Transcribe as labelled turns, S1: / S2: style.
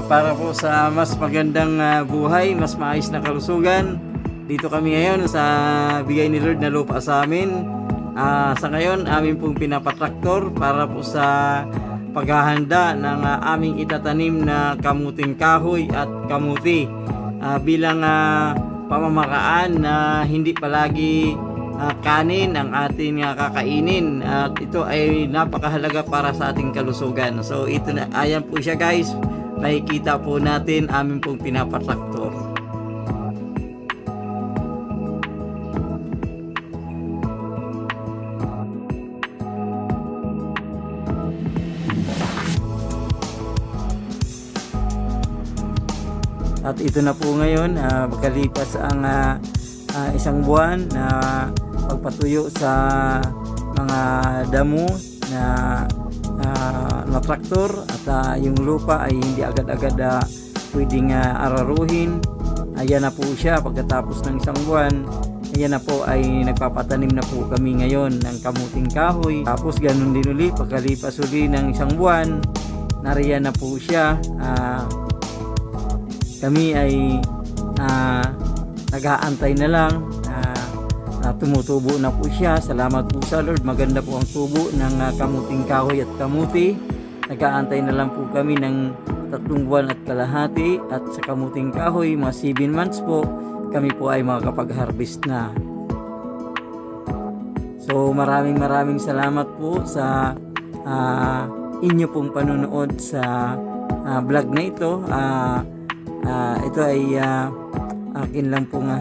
S1: para po sa mas magandang buhay, mas maayos na kalusugan. Dito kami ngayon sa bigay ni Lord na lupa sa amin. Sa ngayon, amin pong pinapatraktor para po sa paghahanda ng aming itatanim na kamuting kahoy at kamuti bilang pamamaraan na hindi palagi kanin ang ating kakainin, at ito ay napakahalaga para sa ating kalusugan. So ito na, ayan po siya guys, nakikita po natin amin pong pinapatraktor. At ito na po ngayon, magkalipas ang isang buwan na pagpatuyo sa mga damo na traktor, at yung lupa ay hindi agad-agad pwedeng araruhin. Ayan na po siya pagkatapos ng isang buwan. Ayan na po ay nagpapatanim na po kami ngayon ng kamuting kahoy. Tapos ganun din ulit pagkalipas uli ng isang buwan, nariyan na po siya. Kami ay nag-aantay na lang, tumutubo na po siya. Salamat po sa Lord, maganda po ang tubo ng kamuting kahoy at kamuti. Nag-aantay na lang po kami ng 3 buwan at kalahati, at sa kamuting kahoy mga 7 months po kami po ay makakapag-harvest na. So maraming salamat po sa inyo pong panonood sa vlog na ito. Ito ay akin lang pong